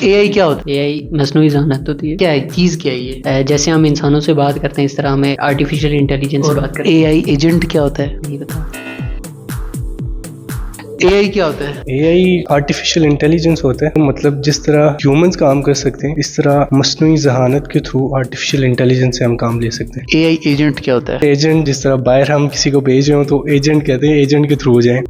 AI क्या होता है? एआई मसनूई ज़हानत होती है। क्या है, चीज़ क्या है ये? जैसे हम इंसानों से बात करते हैं इस तरह हमें आर्टिफिशियल इंटेलिजेंस से बात करते हैं। एआई एजेंट क्या होता है? नहीं पता। एआई क्या होता है? एआई आर्टिफिशियल इंटेलिजेंस होता है, मतलब जिस तरह ह्यूमंस काम कर सकते हैं इस तरह मसनूई जहानत के थ्रू आर्टिफिशियल इंटेलिजेंस से हम काम ले सकते हैं। एआई एजेंट क्या होता है? एजेंट जिस तरह बाहर हम किसी को भेज रहे हो तो एजेंट कहते हैं, एजेंट के थ्रू हो जाए।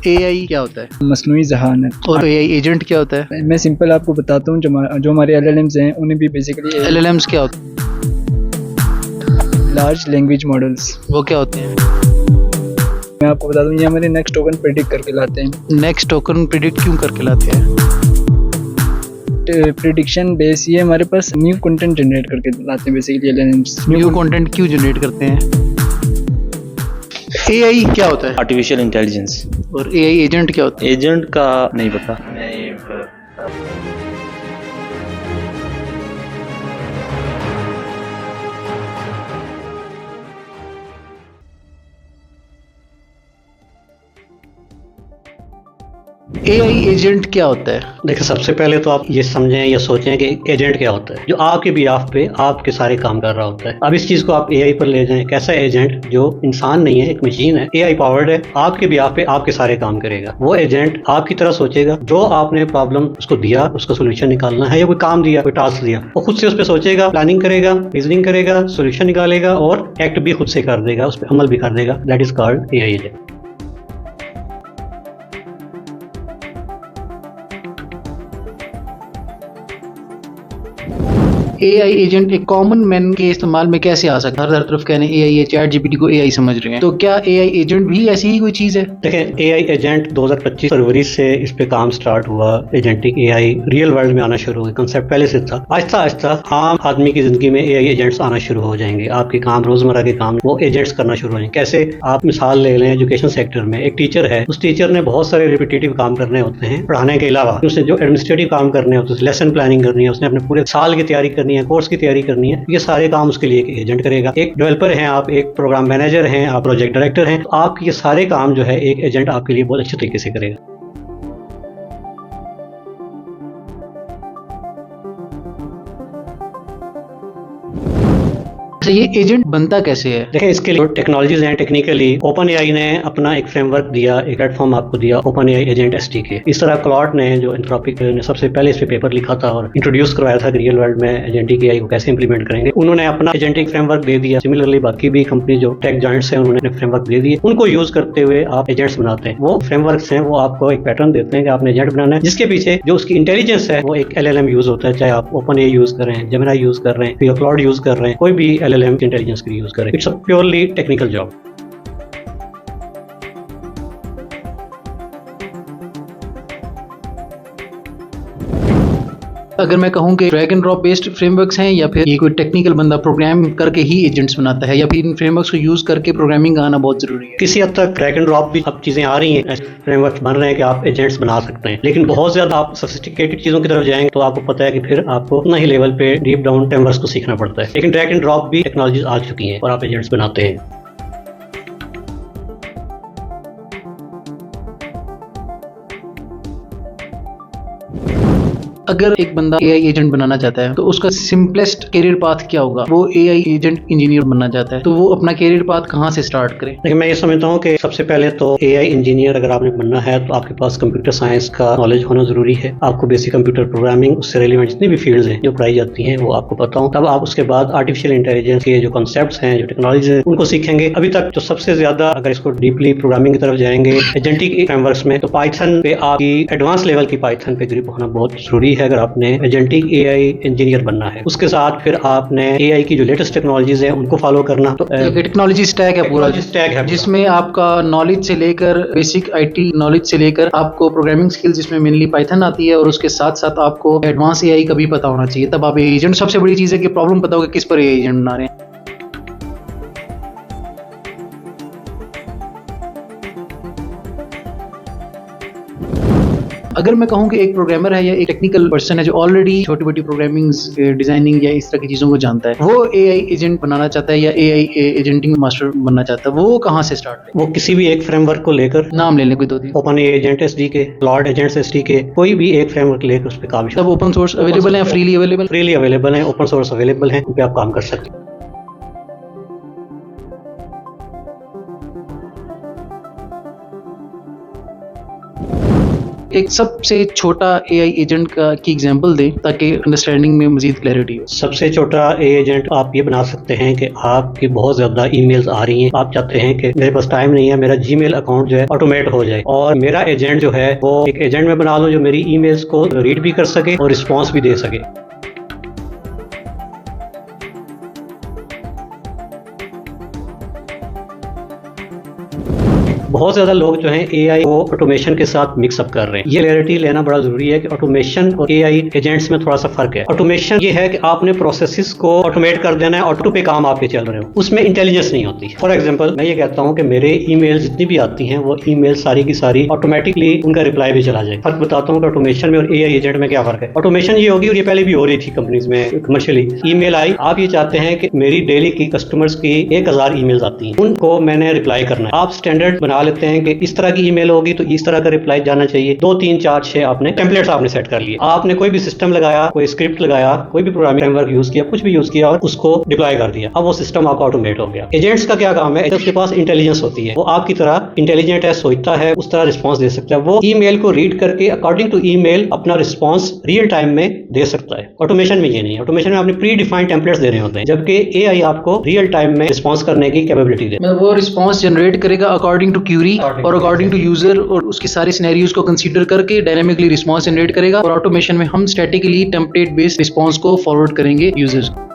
एआई क्या होता है? मसनूई जहानत। और एआई एजेंट क्या होता है? मैं सिंपल आपको बताता हूँ, जो हमारे एलएलएम्स हैं उन्हें भी बेसिकली एलएलएम्स क्या होते हैं? Large language models. वो क्या होते हैं? मैं आपको बता दूँ, ये हमारे नेक्स्ट टोकन प्रेडिक्ट करके लाते हैं। नेक्स्ट टोकन प्रिडिक्ट क्यों करके लाते हैं? प्रिडिक्शन बेस ये हमारे पास न्यू कंटेंट जनरेट करके लाते हैं बेसिकली एलएलएम्स। न्यू कंटेंट क्यों जनरेट करते हैं? एआई क्या होता है? Artificial intelligence. और एआई एजेंट क्या होता है? एजेंट का नहीं पता। एआई एजेंट क्या होता है? देखिए, सबसे पहले तो आप ये समझें या सोचें कि एजेंट क्या होता है, जो आपके बिहाफ पे आपके सारे काम कर रहा होता है। अब इस चीज को आप एआई पर ले जाएं, कैसा एजेंट जो इंसान नहीं है, एक मशीन है, एआई पावर्ड है, आपके बिहाफ पे आपके सारे काम करेगा। वो एजेंट आपकी तरह सोचेगा, जो आपने प्रॉब्लम उसको दिया, उसका सोल्यूशन निकालना है, या कोई काम दिया, कोई टास्क दिया, वो खुद से उस पर सोचेगा, प्लानिंग करेगा, रीजनिंग करेगा, सोल्यूशन निकालेगा और एक्ट भी खुद से कर देगा, उस पर अमल भी कर देगा। That is called AI agent. AI agent एक कॉमन मैन के इस्तेमाल में कैसे आ सकता है? हर तरफ कहने एआई है, चैट जीपीटी को एआई समझ रहे हैं, तो क्या एआई एजेंट भी ऐसी ही कोई चीज है? देखें, एआई एजेंट 2025 फरवरी से इस पे काम स्टार्ट हुआ। एजेंटिक एआई रियल वर्ल्ड में आना शुरू हो गया। कंसेप्ट पहले से था। आहिस्ता आहिस्ता आम आदमी की जिंदगी में एआई एजेंट्स आना शुरू हो जाएंगे। आपके काम, रोजमर्रा के काम वो एजेंट्स करना शुरू हो जाएंगे। कैसे? आप मिसाल ले लें, एजुकेशन सेक्टर में एक टीचर है, उस टीचर ने बहुत सारे रिपीटेटिव काम करने होते हैं पढ़ाने के अलावा। उसने जो एडमिनिस्ट्रेटिव काम करने होते हैं, लेसन प्लानिंग करनी है, उसने अपने पूरे साल की तैयारी करनी है, कोर्स की तैयारी करनी है, ये सारे काम उसके लिए एक एजेंट करेगा। एक डेवलपर हैं आप, एक प्रोग्राम मैनेजर हैं आप, प्रोजेक्ट डायरेक्टर हैं, तो आपके ये सारे काम जो है एक एजेंट आपके लिए बहुत अच्छे तरीके से करेगा। तो ये एजेंट बनता कैसे है? देखें, इसके लिए टेक्नोलॉजीज हैं। टेक्निकली ओपन एआई ने अपना एक फ्रेमवर्क दिया, एक प्लेटफॉर्म आपको दिया, ओपन एआई एजेंट एसडीके। इस तरह क्लॉट ने, जो एंथ्रोपिक ने सबसे पहले इस पे पेपर लिखा था और इंट्रोड्यूस करवाया था रियल वर्ल्ड में एजेंटिक एआई को कैसे इंप्लीमेंट करेंगे, उन्होंने अपना एजेंटिक फ्रेमवर्क दे दिया। सिमिलरली बाकी भी कंपनी जो टेक जॉइंट्स हैं, उन्होंने फ्रेमवर्क दे दिए। उनको यूज करते हुए आप एजेंट्स बनाते हैं। वो फ्रेमवर्क्स हैं, वो आपको एक पैटर्न देते हैं कि आपने एजेंट बनाना है, जिसके पीछे जो उसकी इंटेलिजेंस है वो एक एलएलएम यूज होता है। चाहे आप ओपन एआई यूज कर रहे हैं, जेमिनी यूज कर रहे हैं, फिर क्लाउड यूज कर रहे हैं, कोई भी एलएलएम इंटेलिजेंस यूज करें। It's a purely technical job. अगर मैं कहूं कि drag and drop based frameworks हैं, या फिर ये कोई टेक्निकल बंदा प्रोग्राम करके ही एजेंट्स बनाता है, या फिर इन फ्रेमवर्क्स को यूज करके प्रोग्रामिंग आना बहुत जरूरी है? किसी हद तक ड्रैग एंड ड्रॉप भी अब चीजें आ रही हैं, फ्रेमवर्क्स बन रहे हैं कि आप एजेंट्स बना सकते हैं। लेकिन बहुत ज्यादा आप सोफिस्टिकेटेड चीजों की तरफ जाएंगे तो आपको पता है कि फिर आपको उतना ही लेवल पे डीप डाउन फ्रेमवर्क्स को सीखना पड़ता है। लेकिन ड्रैग एंड ड्रॉप भी टेक्नोलॉजी आ चुकी हैं और आप एजेंट्स बनाते हैं। अगर एक बंदा एआई एजेंट बनाना चाहता है तो उसका सिंपलेस्ट करियर पाथ क्या होगा? वो एआई एजेंट इंजीनियर बनना चाहता है तो वो अपना करियर पाथ कहाँ से स्टार्ट करे? लेकिन मैं ये समझता हूँ कि सबसे पहले तो एआई इंजीनियर अगर आपने बनना है तो आपके पास कंप्यूटर साइंस का नॉलेज होना जरूरी है। आपको बेसिक कंप्यूटर प्रोग्रामिंग, उससे रिलेवेंट जितनी भी फील्ड्स हैं जो पढ़ाई जाती हैं वो आपको पता हो। तब आप उसके बाद आर्टिफिशियल इंटेलिजेंस के जो कॉन्सेप्ट्स हैं, जो टेक्नोलॉजीज हैं, उनको सीखेंगे। अभी तक जो सबसे ज्यादा अगर इसको डीपली प्रोग्रामिंग की तरफ जाएंगे एजेंटिक फ्रेमवर्क्स में, तो पाइथन पे आपकी एडवांस लेवल की पाइथन पे ग्रिप होना बहुत जरूरी है अगर आपने एजेंटिक एआई इंजीनियर बनना है। उसके साथ फिर आपने एआई की जो लेटेस्ट टेक्नोलॉजीज हैं उनको फॉलो करना। तो टेक्नोलॉजी स्टैक है पूरा, स्टैक है जिसमें आपका नॉलेज से लेकर बेसिक आईटी नॉलेज से लेकर आपको प्रोग्रामिंग स्किल्स, जिसमें मेनली पाइथन आती है, और उसके साथ साथ आपको एडवांस एआई का भी पता होना चाहिए। तब आप एजेंट, सबसे बड़ी चीज है कि प्रॉब्लम पता होगा किस पर एजेंट बना रहे हैं। अगर मैं कहूँ कि एक प्रोग्रामर है या एक टेक्निकल पर्सन है जो ऑलरेडी छोटी मोटी प्रोग्रामिंग, डिजाइनिंग या इस तरह की चीजों को जानता है, वो AI एजेंट बनाना चाहता है या AI एजेंटिंग मास्टर बनना चाहता है, वो कहाँ से स्टार्ट करे? वो किसी भी एक फ्रेमवर्क को लेकर, नाम ले लें कोई 2-3। Open agent SDK, cloud agents SDK, कोई भी एक फ्रेमवर्क लेकर उस पर काम सब ओपन सोर्स अवेलेबल है, फ्रीली अवेलेबल? फ्रीली अवेलेबल है, ओपन सोर्स अवेलेबल है, उन पे आप काम कर सकते हैं। एक सबसे छोटा AI एजेंट की एग्जांपल दें ताकि अंडरस्टैंडिंग में मजीद क्लैरिटी हो। सबसे छोटा एजेंट आप ये बना सकते हैं कि आपकी बहुत ज्यादा ईमेल्स आ रही हैं, आप चाहते हैं कि मेरे पास टाइम नहीं है, मेरा जीमेल अकाउंट जो है ऑटोमेट हो जाए, और मेरा एजेंट जो है वो एक एजेंट में बना लो जो मेरी ईमेल्स को रीड भी कर सके और रिस्पॉन्स भी दे सके। बहुत ज्यादा लोग जो हैं AI को ऑटोमेशन के साथ मिक्सअप कर रहे हैं। ये क्लैरिटी लेना बड़ा जरूरी है कि ऑटोमेशन और AI एजेंट्स में थोड़ा सा फर्क है। ऑटोमेशन ये है कि आपने प्रोसेसेस को ऑटोमेट कर देना है, ऑटो पे काम आपके चल रहे हो, उसमें इंटेलिजेंस नहीं होती। फॉर एग्जांपल मैं ये कहता हूँ कि मेरे ईमेल जितनी भी आती हैं वो ईमेल सारी की सारी ऑटोमेटिकली उनका रिप्लाई भी चला जाए। फर्क बताता हूँ कि ऑटोमेशन में और AI एजेंट में क्या फर्क है। ऑटोमेशन ये होगी, और ये पहले भी हो रही थी कंपनीज में कमर्शियली। ईमेल आई, आप ये चाहते हैं कि मेरी डेली की कस्टमर्स की 1000 ईमेल्स आती हैं, उनको मैंने रिप्लाई करना है। आप स्टैंडर्ड बना लेते हैं कि इस तरह की ईमेल होगी तो इस तरह का रिप्लाई जाना चाहिए। 2 3 4 6 आपने टेम्पलेट्स आपने सेट कर लिए। आपने कोई भी सिस्टम लगाया, कोई स्क्रिप्ट लगाया, कोई भी प्रोग्रामिंग फ्रेमवर्क यूज किया, कुछ भी यूज किया और उसको डिप्लॉय कर दिया। अब वो सिस्टम आपका ऑटोमेट हो गया। एजेंट्स का क्या काम है? उसके पास इंटेलिजेंस होती है, वो आपकी तरह इंटेलिजेंट है, सोचता है, उस तरह रिस्पॉन्स दे सकता है। वो ईमेल को रीड करके अकॉर्डिंग टू ईमेल अपना रिस्पॉन्स रियल टाइम में दे सकता है। ऑटोमेशन में ये नहीं है। ऑटोमेशन में आपने प्री डिफाइंड टेम्पलेट्स देने होते हैं, जबकि AI आपको रियल टाइम में रिस्पॉन्स करने की कैपेबिलिटी दे। वो रिस्पॉन्स जनरेट करेगा अकॉर्डिंग टू क्यूरी और अकॉर्डिंग टू यूजर, और उसके सारे सिनेरियोज को कंसीडर करके डायनामिकली रिस्पॉन्स जनरेट करेगा। और ऑटोमेशन में हम स्टैटिकली टेम्पलेट बेस्ड रिस्पॉन्स को फॉरवर्ड करेंगे यूजर्स को।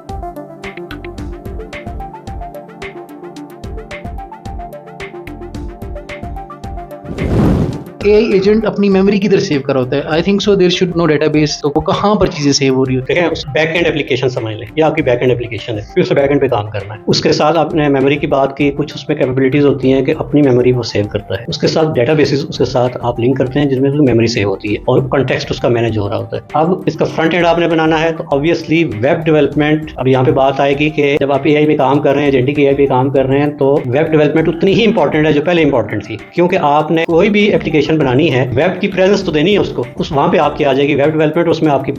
AI एजेंट अपनी मेमोरी किधर सेव कर होता है? I think so there should no database. तो वो कहाँ पर चीजें सेव हो रही होती है? देखें, उस बैक एंड एप्लीकेशन समझ लें, ये आपकी बैक एंड एप्लीकेशन है, फिर उस बैक एंड पे काम करना है। उसके साथ आपने मेमोरी की बात की, कुछ उसमें कैपेबिलिटीज होती हैं कि अपनी मेमोरी वो सेव करता है। उसके साथ डेटाबेसेस उसके साथ आप लिंक करते हैं जिसमें मेमोरी सेव होती है और कॉन्टेक्स्ट उसका मैनेज हो रहा होता है। अब इसका फ्रंट एंड आपने बनाना है, तो ऑब्वियसली वेब डेवलपमेंट, अब यहाँ पे बात आएगी कि जब आप AI में काम कर रहे हैं, एजेंटिक AI पे काम कर रहे हैं, तो वेब डेवलपमेंट उतनी ही इंपॉर्टेंट है जो पहले इंपॉर्टेंट थी, क्योंकि आपने कोई भी एप्लीकेशन बनानी है, वेब की प्रेजेंस तो देनी है उसको, उस वहां पे आपकी आ जाएगी वेब डेवलपमेंट। उसमें आपकी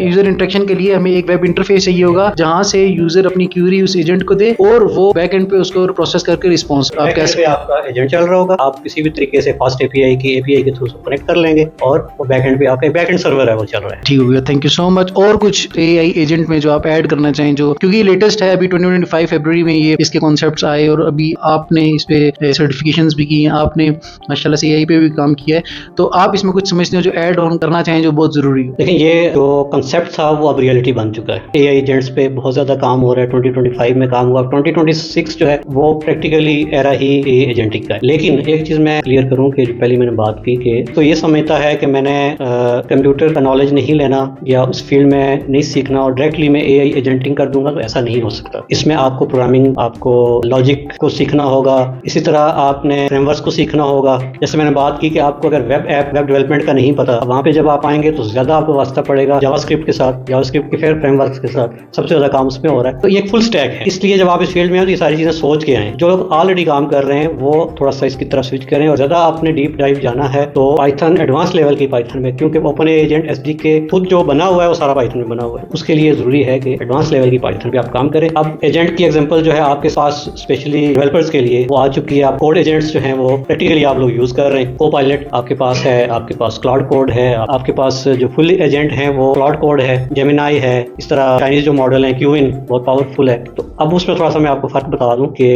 यूजर इंटरेक्शन के लिए हमें एक वेब इंटरफेस चाहिए होगा जहां से यूजर अपनी क्यूरी उस एजेंट को दे और वो बैक एंड पे उसको प्रोसेस करके रिस्पॉन्स आपका एजेंट चल रहा होगा। आप किसी भी तरीके से फास्ट API के थ्रू कनेक्ट कर लेंगे और वो बैक एंड पे आपका बैक एंड सर्वर है वो चल रहा है। ठीक हो गया, थैंक यू सो मच। और कुछ AI एजेंट में जो आप ऐड करना चाहें, जो क्योंकि लेटेस्ट है, अभी 2025 फरवरी में ये इसके कॉन्सेप्ट्स आए और अभी आपने इस पे सर्टिफिकेशंस भी की हैं, आपने माशाल्लाह से AI पे भी काम किया है, तो आप इसमें कुछ समझते हो जो ऐड ऑन करना चाहें जो बहुत जरूरी हो? देखिए, ये जो कंसेप्ट था वो अब रियलिटी बन चुका है। AI एजेंट्स पे बहुत ज्यादा काम हो रहा है। 2025 में काम हुआ, 2026 जो है वो प्रैक्टिकली एरा ही एजेंटिक का है। लेकिन एक चीज मैं क्लियर करूं कि पहले मैंने बात की कि तो ये समझता है कि मैंने कंप्यूटर का नॉलेज नहीं लेना या उस फील्ड में नहीं सीखना और डायरेक्टली मैं AI एजेंटिंग कर दूंगा, तो ऐसा नहीं हो सकता। इसमें आपको प्रोग्रामिंग, आपको लॉजिक को सीखना होगा, इसी तरह आपने फ्रेमवर्क्स को सीखना होगा। जैसे मैंने बात की कि आपको अगर वेब डेवलपमेंट का नहीं पता, वहां पे जब आप आएंगे तो ज्यादा आपको वास्ता पड़ेगा जावास्क्रिप्ट के साथ, जावास्क्रिप्ट के फिर फ्रेमवर्क्स के साथ सबसे ज्यादा काम उसमें हो रहा है। तो ये एक फुल स्टैक है। इसलिए जब आप इस फील्ड में हो तो ये सारी चीजें सोच के आए। जो लोग ऑलरेडी काम कर रहे हैं वो थोड़ा सा इसकी तरफ स्विच करें, और ज्यादा आपने डीप डाइव जाना है तो पाइथन, एडवांस लेवल की पाइथन में, क्योंकि ओपन एजेंट SDK खुद जो बना हुआ है वो सारा पाइथन में बना हुआ है, उसके लिए जरूरी है कि एडवांस लेवल की पाइथन पे आप काम करें। अब एजेंट की एग्जांपल जो है आपके पास स्पेशली डेवलपर्स के लिए वो आ चुकी है। आप कोड एजेंट्स जो हैं वो प्रैक्टिकली आप लोग यूज कर रहे हैं। कोपायलट आपके पास है, आपके पास क्लाउड कोड है, आपके पास जो फुल एजेंट है वो क्लाउड कोड है, जेमिनाई है, इस तरह चाइनीज जो मॉडल है क्यूइन बहुत पावरफुल है। तो अब उसमें थोड़ा सा मैं आपको फर्क बता दूं कि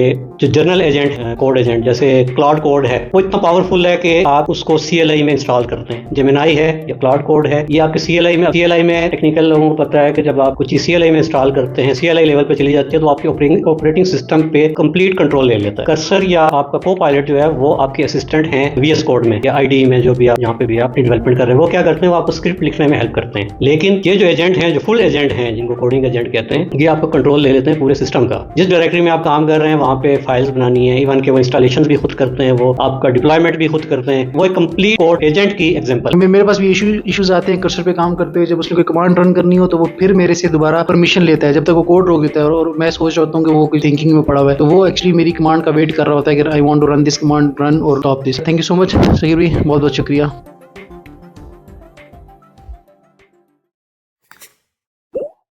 जो जनरल एजेंट है, कोड एजेंट जैसे क्लाउड कोड है, वो इतना पावरफुल है कि आप उसको CLI में इंस्टॉल करते हैं। जेमिनाई है या क्लाउड कोड है, ये आपके CLI में टेक्निकल लोगों को पता है कि जब आप कुछ CLI में इंस्टॉल करते हैं, CLI लेवल पे चली जाती है, तो आपके ऑपरेटिंग सिस्टम पे कंप्लीट कंट्रोल ले लेता है। कर्सर या आपका को पायलट जो है वो आपके असिस्टेंट हैं VS कोड में या IDE में जो भी आप यहाँ पे भी आप डेवलपमेंट कर रहे हैं, वो क्या करते हैं, वो आपको स्क्रिप्ट लिखने में हेल्प करते हैं। लेकिन ये जो एजेंट हैं, जो फुल एजेंट हैं, जिनको कोडिंग एजेंट कहते हैं, ये आपको कंट्रोल ले लेते हैं पूरे सिस्टम का। जिस डायरेक्टरी में आप काम कर रहे हैं वहाँ पे फाइल्स बनानी है, इवन के वो इंस्टॉलेशन भी खुद करते हैं, वो आपका डिप्लॉयमेंट भी खुद करते हैं। वो एक कंप्लीट कोड एजेंट की एग्जांपल। मेरे पास भी इश्यूज आते हैं कर्सर पे काम करते हुए, जब उसने कोई कमांड रन करनी हो तो वो फिर मेरे से दोबारा परमिशन लेता है जब तक वो कोड रोक देता है, और मैं सोच रहा हूँ कि वो कोई थिंकिंग में पड़ा हुआ है, तो वो एक्चुअली मेरी कमांड का वेट कर रहा होता है कि I want to run this command, run और stop this. Thank you so much Shakir भाई, बहुत बहुत शुक्रिया।